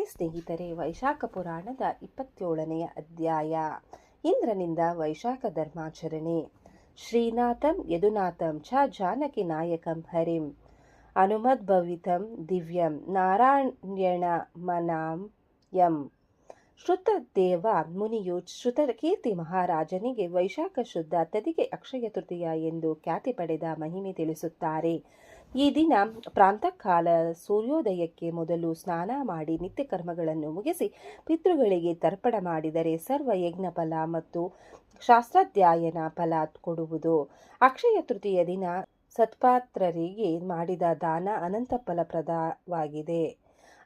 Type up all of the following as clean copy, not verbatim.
ನಮಸ್ತೆ ಸ್ನೇಹಿತರೆ, ವೈಶಾಖ ಪುರಾಣದ 27ನೆಯ ಅಧ್ಯಾಯ. ಇಂದ್ರನಿಂದ ವೈಶಾಖ ಧರ್ಮಾಚರಣೆ. ಶ್ರೀನಾಥಂ ಯದುನಾಥಂ ಚ ಜಾನಕಿ ನಾಯಕಂ ಹರಿಂ ಅನುಮದ್ಭವಿತಂ ದಿವ್ಯಂ ನಾರಾಯಣಮನಾಂ ಯಂ. ಶ್ರುತದೇವ ಮುನಿಯು ಶ್ರುತಕೀರ್ತಿ ಮಹಾರಾಜನಿಗೆ ವೈಶಾಖ ಶುದ್ಧ ತದಿಗೆ ಅಕ್ಷಯ ತೃತೀಯ ಎಂದು ಖ್ಯಾತಿ ಪಡೆದ ಮಹಿಮೆ ತಿಳಿಸುತ್ತಾರೆ. ಈ ದಿನ ಪ್ರಾಂತಃಕಾಲ ಸೂರ್ಯೋದಯಕ್ಕೆ ಮೊದಲು ಸ್ನಾನ ಮಾಡಿ ನಿತ್ಯ ಕರ್ಮಗಳನ್ನು ಮುಗಿಸಿ ಪಿತೃಗಳಿಗೆ ತರ್ಪಣ ಮಾಡಿದರೆ ಸರ್ವ ಯಜ್ಞ ಫಲ ಮತ್ತು ಶಾಸ್ತ್ರಾಧ್ಯಯನ ಫಲ ಕೊಡುವುದು. ಅಕ್ಷಯ ತೃತೀಯ ದಿನ ಸತ್ಪಾತ್ರರಿಗೆ ಮಾಡಿದ ದಾನ ಅನಂತ ಫಲಪ್ರದವಾಗಿದೆ.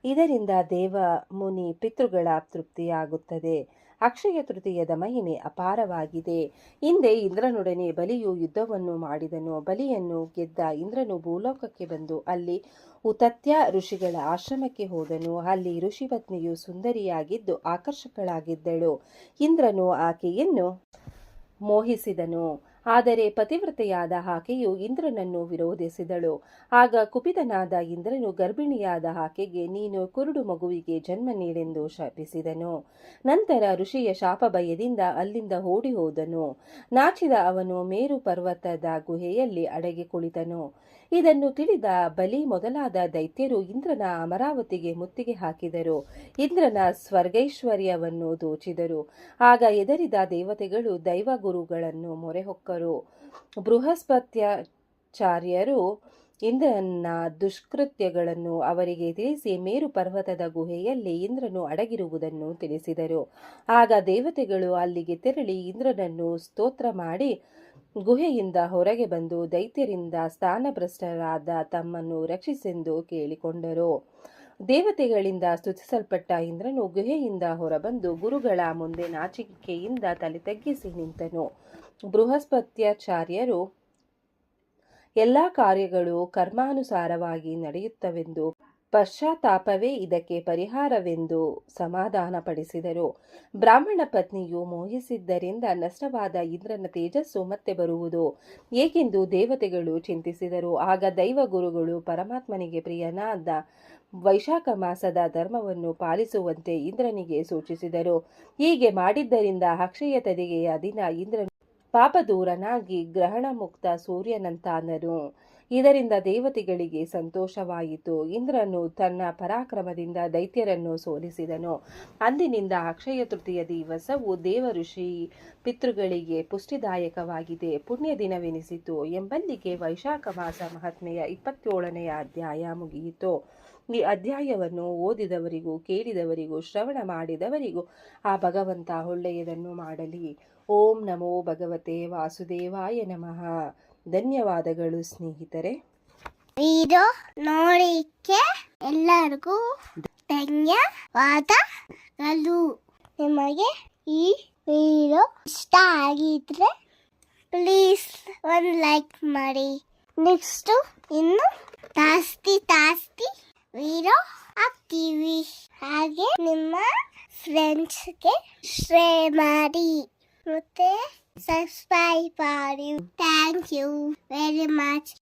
ಇದರಿಂದ ದೇವ ಮುನಿ ಪಿತೃಗಳ ತೃಪ್ತಿಯಾಗುತ್ತದೆ. ಅಕ್ಷಯ ತೃತೀಯದ ಮಹಿಮೆ ಅಪಾರವಾಗಿದೆ. ಹಿಂದೆ ಇಂದ್ರನೊಡನೆ ಬಲಿಯು ಯುದ್ಧವನ್ನು ಮಾಡಿದನು. ಬಲಿಯನ್ನು ಗೆದ್ದ ಇಂದ್ರನು ಭೂಲೋಕಕ್ಕೆ ಬಂದು ಅಲ್ಲಿ ಉತತ್ಯ ಋಷಿಗಳ ಆಶ್ರಮಕ್ಕೆ ಹೋದನು. ಅಲ್ಲಿ ಋಷಿಪತ್ನಿಯು ಸುಂದರಿಯಾಗಿದ್ದು ಆಕರ್ಷಕಳಾಗಿದ್ದಳು. ಇಂದ್ರನು ಆಕೆಯನ್ನು ಮೋಹಿಸಿದನು. ಆದರೆ ಪತಿವ್ರತೆಯಾದ ಆಕೆಯು ಇಂದ್ರನನ್ನು ವಿರೋಧಿಸಿದಳು. ಆಗ ಕುಪಿತನಾದ ಇಂದ್ರನು ಗರ್ಭಿಣಿಯಾದ ಆಕೆಗೆ ನೀನು ಕುರುಡು ಮಗುವಿಗೆ ಜನ್ಮ ನೀಡೆಂದು ಶಪಿಸಿದನು. ನಂತರ ಋಷಿಯ ಶಾಪ ಭಯದಿಂದ ಅಲ್ಲಿಂದ ಓಡಿ ಹೋದನು. ನಾಚಿದ ಅವನು ಮೇರು ಪರ್ವತದ ಗುಹೆಯಲ್ಲಿ ಅಡಗಿ ಕುಳಿತನು. ಇದನ್ನು ತಿಳಿದ ಬಲಿ ಮೊದಲಾದ ದೈತ್ಯರು ಇಂದ್ರನ ಅಮರಾವತಿಗೆ ಮುತ್ತಿಗೆ ಹಾಕಿದರು. ಇಂದ್ರನ ಸ್ವರ್ಗೈಶ್ವರ್ಯವನ್ನು ದೋಚಿದರು. ಆಗ ಹೆದರಿದ ದೇವತೆಗಳು ದೈವಗುರುಗಳನ್ನು ಮೊರೆಹೊಕ್ಕರು. ಬೃಹಸ್ಪತ್ಯಾಚಾರ್ಯರು ಇಂದ್ರನ ದುಷ್ಕೃತ್ಯಗಳನ್ನು ಅವರಿಗೆ ತಿಳಿಸಿ ಮೇರು ಪರ್ವತದ ಗುಹೆಯಲ್ಲಿ ಇಂದ್ರನು ಅಡಗಿರುವುದನ್ನು ತಿಳಿಸಿದರು. ಆಗ ದೇವತೆಗಳು ಅಲ್ಲಿಗೆ ತೆರಳಿ ಇಂದ್ರನನ್ನು ಸ್ತೋತ್ರ ಮಾಡಿ ಗುಹೆಯಿಂದ ಹೊರಗೆ ಬಂದು ದೈತ್ಯರಿಂದ ಸ್ಥಾನಭ್ರಷ್ಟರಾದ ತಮ್ಮನ್ನು ರಕ್ಷಿಸೆಂದು ಕೇಳಿಕೊಂಡರು. ದೇವತೆಗಳಿಂದ ಸ್ತುತಿಸಲ್ಪಟ್ಟ ಇಂದ್ರನು ಗುಹೆಯಿಂದ ಹೊರಬಂದು ಗುರುಗಳ ಮುಂದೆ ನಾಚಿಕೆಯಿಂದ ತಲೆ ತಗ್ಗಿಸಿ ನಿಂತನು. ಬೃಹಸ್ಪತ್ಯಾಚಾರ್ಯರು ಎಲ್ಲ ಕಾರ್ಯಗಳು ಕರ್ಮಾನುಸಾರವಾಗಿ ನಡೆಯುತ್ತವೆಂದು ಪಶ್ಚಾತ್ತಾಪವೇ ಇದಕ್ಕೆ ಪರಿಹಾರವೆಂದು ಸಮಾಧಾನಪಡಿಸಿದರು. ಬ್ರಾಹ್ಮಣ ಪತ್ನಿಯು ಮೋಹಿಸಿದ್ದರಿಂದ ನಷ್ಟವಾದ ಇಂದ್ರನ ತೇಜಸ್ಸು ಮತ್ತೆ ಬರುವುದು ಏಕೆಂದು ದೇವತೆಗಳು ಚಿಂತಿಸಿದರು. ಆಗ ದೈವಗುರುಗಳು ಪರಮಾತ್ಮನಿಗೆ ಪ್ರಿಯನಾದ ವೈಶಾಖ ಮಾಸದ ಧರ್ಮವನ್ನು ಪಾಲಿಸುವಂತೆ ಇಂದ್ರನಿಗೆ ಸೂಚಿಸಿದರು. ಹೀಗೆ ಮಾಡಿದ್ದರಿಂದ ಅಕ್ಷಯ ತದಿಗೆಯ ದಿನ ಇಂದ್ರನು ಪಾಪದೂರನಾಗಿ ಗ್ರಹಣ ಮುಕ್ತ ಸೂರ್ಯನಂತಾದನು. ಇದರಿಂದ ದೇವತೆಗಳಿಗೆ ಸಂತೋಷವಾಯಿತು. ಇಂದ್ರನು ತನ್ನ ಪರಾಕ್ರಮದಿಂದ ದೈತ್ಯರನ್ನು ಸೋಲಿಸಿದನು. ಅಂದಿನಿಂದ ಅಕ್ಷಯ ತೃತೀಯ ದಿವಸವು ದೇವ ಋಷಿ ಪಿತೃಗಳಿಗೆ ಪುಷ್ಟಿದಾಯಕವಾಗಿದೆ, ಪುಣ್ಯ ದಿನವೆನಿಸಿತು ಎಂಬಲ್ಲಿಗೆ ವೈಶಾಖ ಮಾಸ ಮಹಾತ್ಮೆಯ 27ನೆಯ ಅಧ್ಯಾಯ ಮುಗಿಯಿತು. ಈ ಅಧ್ಯಾಯವನ್ನು ಓದಿದವರಿಗೂ ಕೇಳಿದವರಿಗೂ ಶ್ರವಣ ಮಾಡಿದವರಿಗೂ ಆ ಭಗವಂತ ಒಳ್ಳೆಯದನ್ನು ಮಾಡಲಿ. ಓಂ ನಮೋ ಭಗವತೆ ವಾಸುದೇವಾಯ ನಮಃ. ಧನ್ಯವಾದಗಳು ಸ್ನೇಹಿತರೆ. ವಿಡಿಯೋ ನೋಡಿಕ್ಕೆ ಎಲ್ಲರಿಗೂ ಧನ್ಯವಾದಗಳು. ನಿಮಗೆ ಈ ವಿಡಿಯೋ ಇಷ್ಟ ಆಗಿದ್ರೆ ಪ್ಲೀಸ್ ಒಂದು ಲೈಕ್ ಮಾಡಿ. ನೆಕ್ಸ್ಟ್ ಇನ್ನು ಜಾಸ್ತಿ ವಿಡಿಯೋ ಹಾಕ್ತೀವಿ. ಹಾಗೆ ನಿಮ್ಮ ಫ್ರೆಂಡ್ಸ್ಗೆ ಶೇರ್ ಮಾಡಿ ಮತ್ತೆ ಸಬ್ಸ್ಕ್ರೈಬ್ ಮಾಡಿ. Thank you very much.